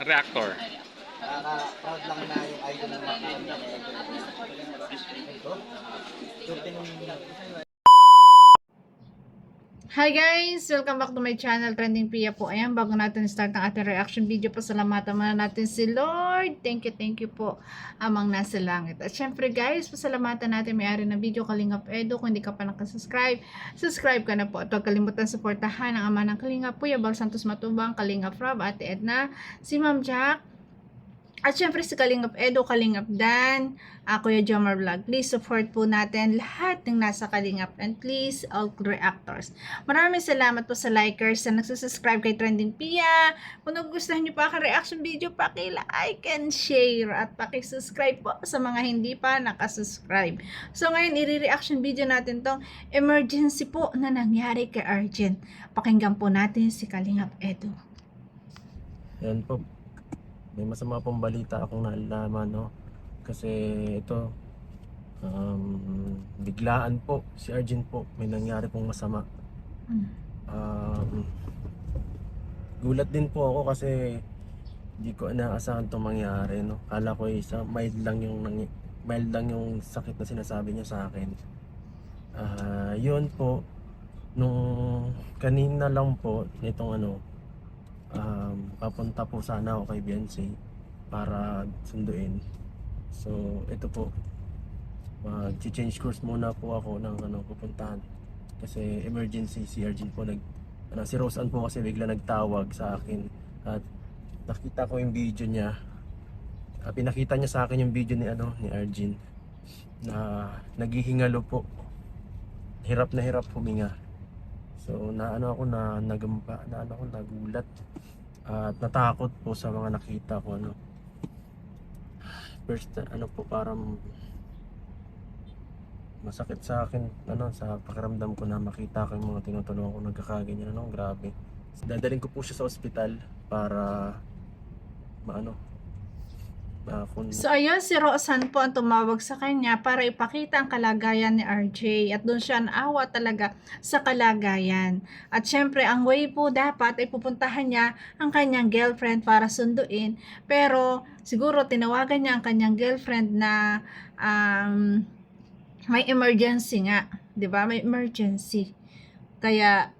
Reactor. Nakaka-proud lang na yung idol ng mga ito. Hi guys! Welcome back to my channel, Trending Pia po. Ayan, bago natin start ang ating reaction video, pasalamatan muna natin si Lord. Thank you po, amang nasa langit. At syempre guys, pasalamatan natin may-ari ng video, Kalingap Edo. Kung hindi ka pa nakasubscribe, subscribe ka na po. At huwag kalimutan suportahan ang ama ng Kalingap, Kuya Bal Santos Matubang, Kalingap Rob, Ate Edna, si Ma'am Jack, at syempre si Kalingap Edo, Kalingap Dan, Kuya Jomar Vlog. Please support po natin lahat ng nasa Kalingap, and please all reactors. Maraming salamat po sa likers na nagsusubscribe kay Trending Pia. Kung nagustuhan nyo pa ang reaction video, paki-like and share at paki-subscribe po sa mga hindi pa nakasubscribe. So ngayon, i-reaction video natin tong emergency po na nangyari kay Arjen. Pakinggan po natin si Kalingap Edo. Yan po. May masama pong balita akong nalaman, no? Kasi ito, biglaan po, si Arjen po, may nangyari pong masama. Gulat din po ako kasi hindi ko inaasahan itong mangyari, no? Kala ko isa, mild lang yung sakit na sinasabi niya sa akin. Yun po, nung kanina lang po, nitong papunta po sana ako kay Beyonce para sunduin. So ito po, mag-change course muna po ako ng pupuntahan kasi emergency. Si Arjen po si Roseanne po kasi bigla nagtawag sa akin at nakita ko yung video niya. Pinakita niya sa akin yung video ni Arjen na naghihingalo po, hirap na hirap huminga. So nagulat at natakot po sa mga nakita ko. First po, parang masakit sa akin sa pakiramdam ko na makita ko yung mga tinutulungan ko nagkakaganyan. Grabe. Dadalhin ko po siya sa ospital para So ayun, si Roseanne po ang tumawag sa kanya para ipakita ang kalagayan ni RJ, at doon siya naawa talaga sa kalagayan. At syempre ang way po dapat ay pupuntahan niya ang kanyang girlfriend para sunduin, pero siguro tinawagan niya ang kanyang girlfriend na may emergency nga, 'di ba? May emergency. Kaya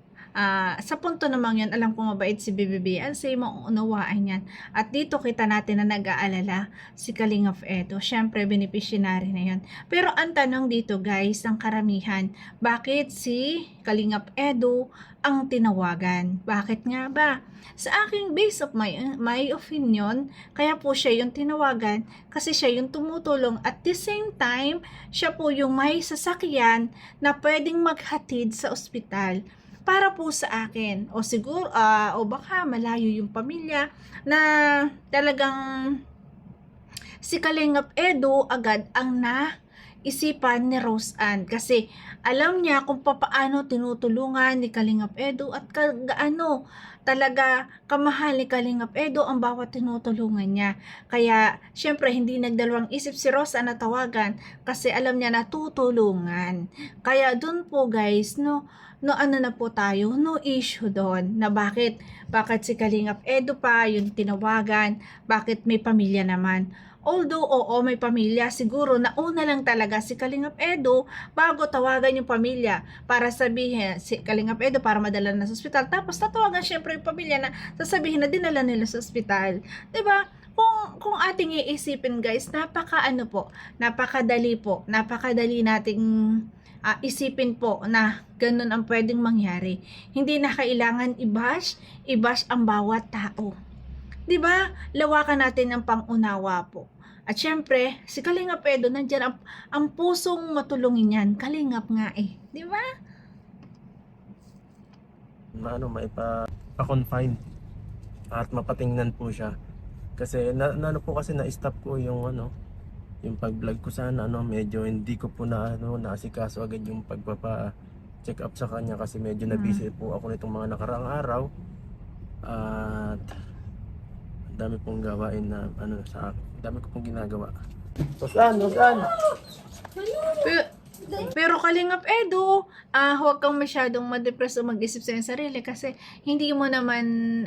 sa punto namang yun, alam ko mabait si BBB, say maunawaan yan. At dito kita natin na nag-aalala si Kalingap Edo. Syempre, beneficiary na yun. Pero ang tanong dito guys, ang karamihan, bakit si Kalingap Edo ang tinawagan? Bakit nga ba? Sa aking base of my opinion, kaya po siya yung tinawagan kasi siya yung tumutulong. At the same time, siya po yung may sasakyan na pwedeng maghatid sa ospital para po sa akin, o siguro o baka malayo yung pamilya na talagang si Kalingap Edo agad ang naisipan ni Roseanne kasi alam niya kung paano tinutulungan ni Kalingap Edo at gaano talaga kamahal ni Kalingap Edo ang bawat tinutulungan niya. Kaya syempre hindi nagdalawang isip si Roseanne na tawagan kasi alam niya na tutulungan. Kaya dun po guys, no na po tayo, no issue doon na bakit si Kalingap Edo pa yung tinawagan, bakit may pamilya naman. Although, oo, may pamilya, siguro nauna lang talaga si Kalingap Edo bago tawagan yung pamilya para sabihin, si Kalingap Edo para madala na sa ospital. Tapos tatawagan syempre yung pamilya na sasabihin na dinala nila sa ospital. 'Di ba? Kung ating iisipin guys, napakadali nating isipin po na ganun ang pwedeng mangyari. Hindi na kailangan i-bash ang bawat tao. 'Di ba? Lawakan natin ang pangunawa po. At syempre, si Kalingap Edo, nandiyan ang pusong matulungin yan. Kalingap nga 'di ba? Maipa-confine at mapatingnan po siya. Kasi kasi na-stop ko yung yung pag-vlog ko sana medyo hindi ko po naasikaso agad yung pagpapa-check up sa kanya kasi medyo na-busy po ako nitong mga nakaraang araw. At dami pong gawain na dami ko pong ginagawa. Roseanne! Pero Kalingap Edo, huwag kang masyadong ma-depress o mag-isip sa iyong sarili kasi hindi mo naman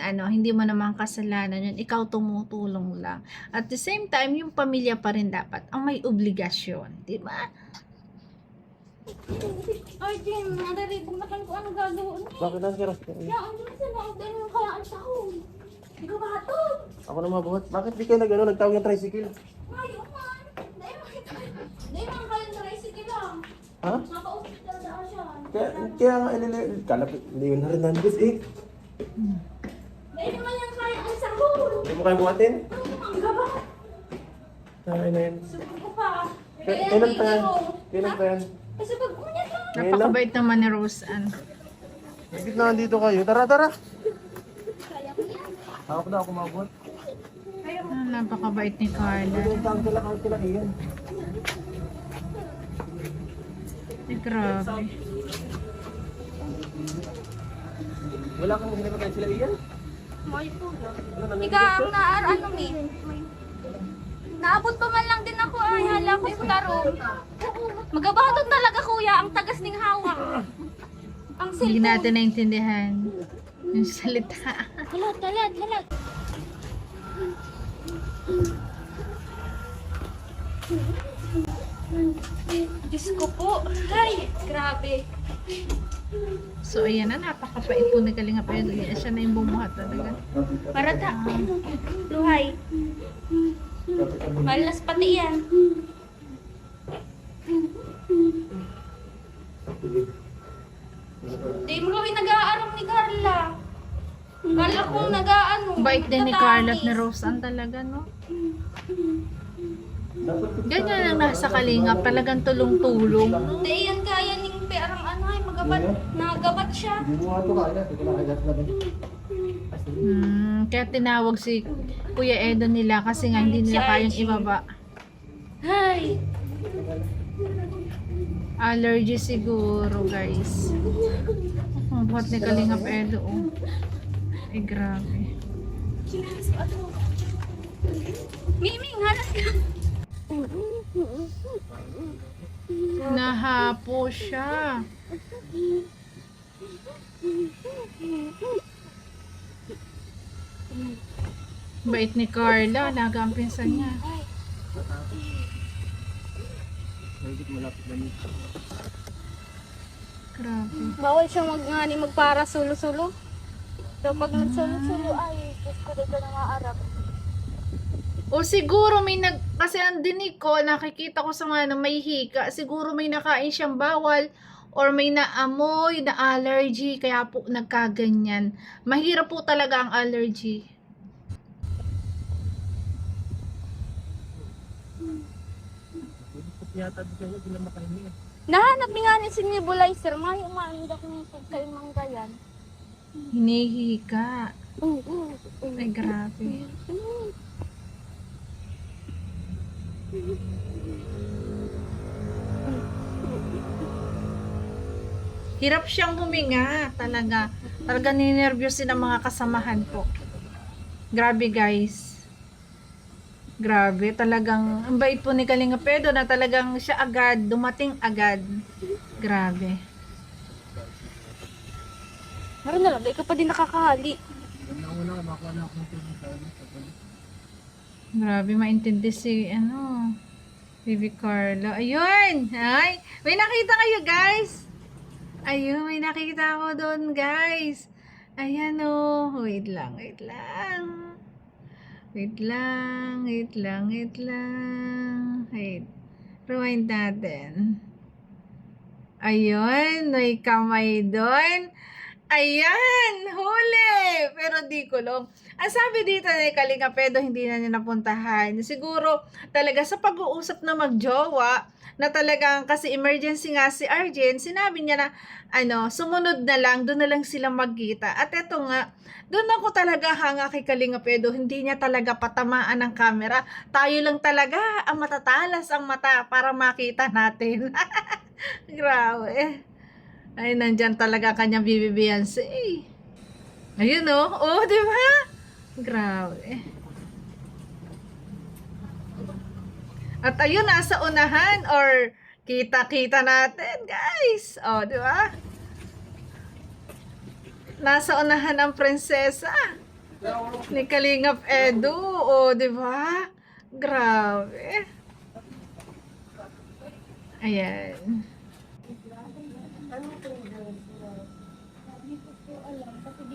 kasalanan yun. Ikaw tumutulong lang. At the same time, yung pamilya pa rin dapat ang may obligasyon. Di ba? Ay, Jim, naririnig na ko anong gagawin niya. Bakit na sira? Ya, ano na sa loob din mo kaya ang sahod. Ikaw ba ito? Ako na mabuhat. Bakit di kayo nagtawag ng tricycle? Ngayon man. Dahil man kayo na tricycle lang. Ha? Nakausap talaga siya. Kaya nga, kalapit. Hindi yun na rin nandun eh. Dahil naman yan kaya ang sahod. Hindi mo kayo buhatin? Ang gabat. Ay na yan. Sabi ko pa. Kailan pa yan? Kailan pa yan? Kasi pag unya lang. Ngayon lang? Napakabait naman ni Rose Ann. Bakit na dito kayo? Tara, tara! Kaya ko yan. Ako na ako mabuhat. Napakabait ni Carla. Ang sila iyan. Ay, grabe. Wala kang hinipatan sila iyan? May po. Ika ang ano eh. Naabot pa man lang din ako ay hala ko sa laro. Magabaton talaga kuya ang tagas ning hawak. Ang Hindi cellphone. natin naintindihan yung salita. Halat. Diyos ko po. Ay, grabe. So, ayan na. Napakabait po ni Kalingap Edo. Siya na yung bumuhat talaga. Parata. Luhay. Malas pati yan. Di mo kami nag-aaram ni Carla. Kala kong nag-aano. Bait din ni Carla at ni Rose Ann talaga, no? Ganyan ang nasa Kalingap. Talagang tulong-tulong. Di yan kaya ning perang ano ay magabat. Nagabat siya. Hindi mo nga ito kaya. Hindi ko nakagat na din. Kaya tinawag si Kuya Edo nila kasi nga hindi nila kayang ibaba. Ay. Allergy siguro, guys. Ang buhat ni Kalingap Edo, oh. Ay, grabe. Miming, halas ka. Nahapo siya. Bait ni Carla. Alaga ang pinsan niya. Grabe. Bawal siya magpara sulo-sulo. So pag nagsulo-sulo ay gusto ko na maarap. O siguro kasi ang dinig ko, nakikita ko sa mga may hika, siguro may nakain siyang bawal or may naamoy na allergy, kaya po nagkaganyan. Mahirap po talaga ang allergy. Yata di kayo, hindi na makahingi. Nahanap ni nga ni si nebulizer, may umaanda ko ng pagkain manggayan. Hinihika. Ay, grabe. Hirap siyang huminga talaga. Talaga ninervyos din ang mga kasamahan ko. Grabe, guys. Grabe, talagang ang bait po ni Kalingap Edo na talagang siya agad, dumating agad. Grabe. Meron na lang, ikaw pa din nakakahali. Grabe, maintindi si, Baby Carla. Ayun! Ay! May nakita kayo, guys! Ayun, may nakita ako doon, guys. Ayan, oh. Wait lang. Rewind natin. Ayun, may kamay doon. Ayan, huli! Pero di kulong. Ang sabi dito ni Kalingap Edo, hindi na niya napuntahan. Siguro, talaga sa pag-uusap na magjowa, na talagang kasi emergency nga si Arjen, sinabi niya na, sumunod na lang, doon na lang sila magkita. At eto nga, doon ako talaga hanga kay Kalingap Edo, hindi niya talaga patamaan ng camera. Tayo lang talaga ang matatalas ang mata para makita natin. Grabe. Ay, nandyan talaga kanyang bibibiyan si. Ayun, oh. Oh, di ba? Grabe. At ayun, nasa unahan or Kita-kita natin, guys. Oh, di ba? Nasa unahan ang prinsesa ni Kalingap Edu. Oh, di ba? Grabe. Ayan.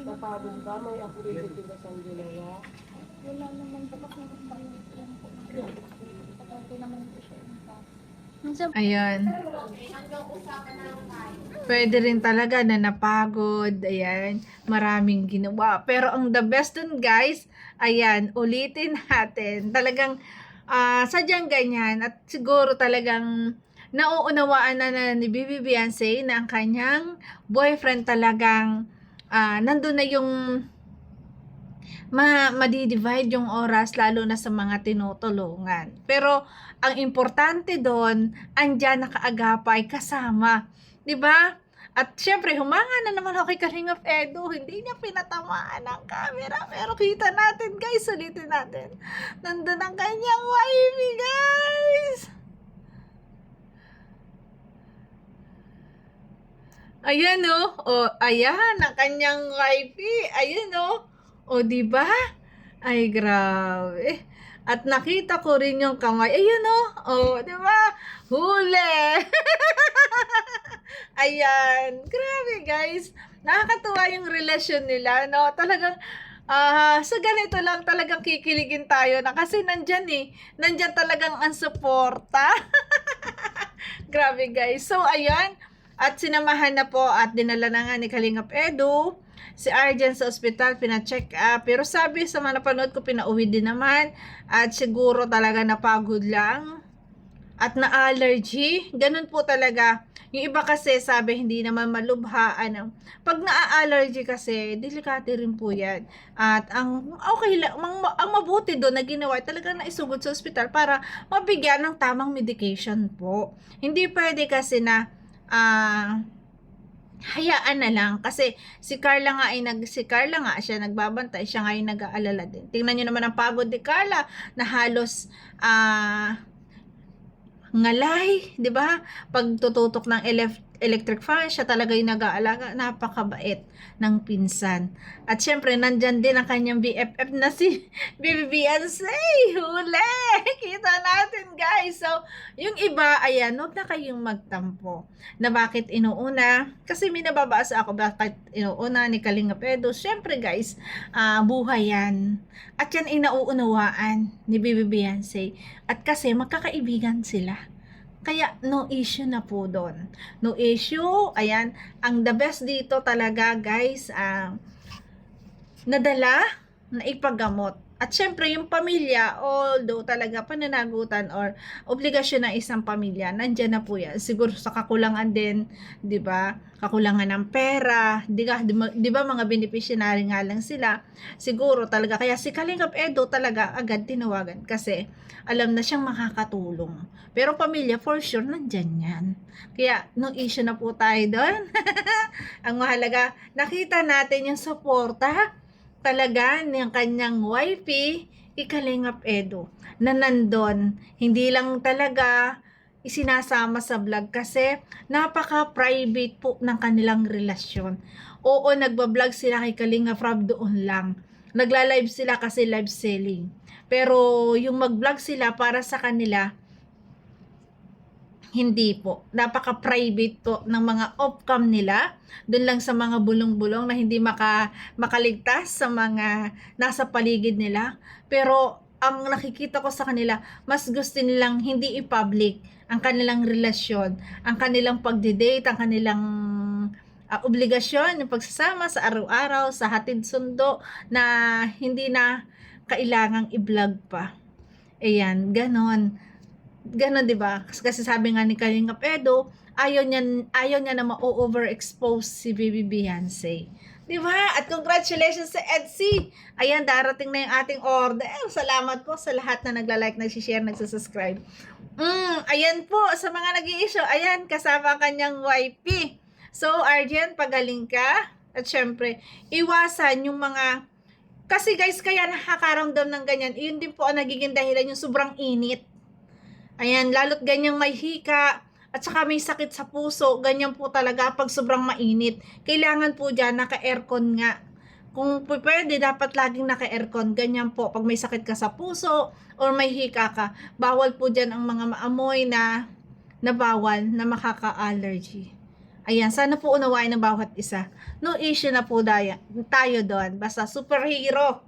Napagod ba? May activity ba siyang ginawa? Wala naman po kasi naman po siya. Ayan. Pwede rin talaga na napagod. Ayan. Maraming ginawa. Pero ang the best dun, guys, ayan, ulitin natin. Talagang sadyang ganyan. At siguro talagang nauunawaan na ni Bibi Beyonce na ang kanyang boyfriend talagang nandun na yung madidivide yung oras lalo na sa mga tinutulungan. Pero ang importante doon, andyan nakaagapay kasama. 'Di ba? At syempre, humanga na naman ako kay Kalingap Edu. Hindi niya pinatamaan ang camera. Pero kita natin, guys. Ulitin natin. Nandun ang kanyang wifey, guys. Ayan, oh. Oh, ayan, ang kanyang wifey. Ayan, oh. O, di ba? Ay, grabe. At nakita ko rin yung kamay. Ayun, oh. O, di ba? Huli. Ayan. Grabe, guys. Nakakatuwa yung relasyon nila, no? Talagang, sa ganito lang talagang kikiligin tayo na kasi nandyan eh. Nandyan talagang ang suporta. Grabe, guys. So, ayan. At sinamahan na po at dinala na nga ni Kalingap Edu si Arjen sa ospital, pina-check up. Pero sabi sa mga napanood ko, pinauwi din naman. At siguro talaga napagod lang. At na-allergy. Ganun po talaga. Yung iba kasi sabi hindi naman malubha. Pag na-allergy kasi, delikate rin po yan. At ang okay lang, ang mabuti doon na ginawa, talagang naisugod sa ospital para mabigyan ng tamang medication po. Hindi pwede kasi na hayaan na lang kasi si Carla nga siya nagbabantay, siya nga yung nag-aalala din. Tingnan niyo naman ang pagod ni Carla na halos ngalay, 'di ba? Pag tututok ng electric fan, siya talaga yung nag-aalaga. Napakabait ng pinsan. At syempre, nandyan din ang kanyang BFF na si Bibi Beyonce. Huli! Kita natin, guys. So, yung iba, ayan, huwag na kayong magtampo. Na bakit inuuna? Kasi may nababasa ako bakit inuuna ni Kalingap Edu. Syempre, guys, buhay yan. At yan ay nauunawaan ni Bibi Beyonce. At kasi magkakaibigan sila. Kaya no issue na po doon. No issue. Ayan. Ang the best dito talaga, guys, nadala na ipagamot. At syempre, yung pamilya, although talaga pananagutan or obligasyon ng isang pamilya, nandyan na po yan. Siguro sa kakulangan din, di ba? Kakulangan ng pera, di ba mga beneficiary nga lang sila. Siguro talaga, kaya si Kalingap Edu talaga agad tinawagan kasi alam na siyang makakatulong. Pero pamilya, for sure, nandyan yan. Kaya, no issue na po tayo doon. Ang mahalaga, nakita natin yung suporta talaga ng kanyang wifey, Kalingap Edu, na nandun. Hindi lang talaga isinasama sa vlog kasi napaka-private po ng kanilang relasyon. Oo, nagbablog sila kay Kalingap Rob doon lang. Nagla-live sila kasi live selling. Pero yung mag-vlog sila para sa kanila, hindi po. Napaka-private po ng mga off-cam nila. Doon lang sa mga bulong-bulong na hindi makaligtas sa mga nasa paligid nila. Pero ang nakikita ko sa kanila, mas gusto nilang hindi i-public ang kanilang relasyon, ang kanilang pagdi-date, ang kanilang obligasyon, yung pagsasama sa araw-araw, sa hatid sundo na hindi na kailangang i-vlog pa. Ayan, ganon. Ganon, 'di ba? Kasi sabi nga ni Kalingap Edu, ayaw niya na ma-overexpose si Bibi Beyonce. 'Di ba? At congratulations sa Etsy. Ayan, darating na yung ating order. Salamat po sa lahat na nagla-like, nag-share, nagsusubscribe. Ayan po sa mga nag-i-issue. Ayan, kasama ang kanyang wifey. So, Arjen, pagaling ka. At syempre, iwasan yung mga kasi guys, kaya nakakaramdam ng ganyan. Yun din po ang nagiging dahilan yung sobrang init. Ayan, lalo't ganyang may hika, at saka may sakit sa puso, ganyan po talaga pag sobrang mainit. Kailangan po dyan, naka-aircon nga. Kung pwede, dapat laging naka-aircon. Ganyan po, pag may sakit ka sa puso or may hika ka, bawal po dyan ang mga maamoy na bawal na makaka-allergy. Ayan, sana po unawain ng bawat isa. No issue na po tayo doon. Basta superhero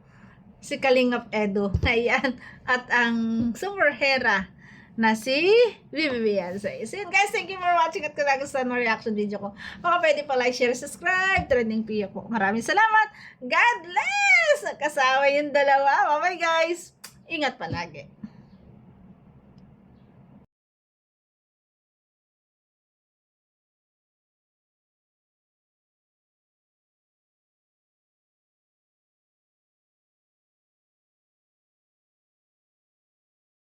si Kalingap Edu. Ayan, at ang superhera na si Bibi Beyonce. So yun guys, thank you for watching at kung nagustuhan mo reaction video ko, baka pwede pa like, share, subscribe, trending piyo po. Maraming salamat. God bless! Kasama yung dalawa. Bye-bye guys. Ingat palagi.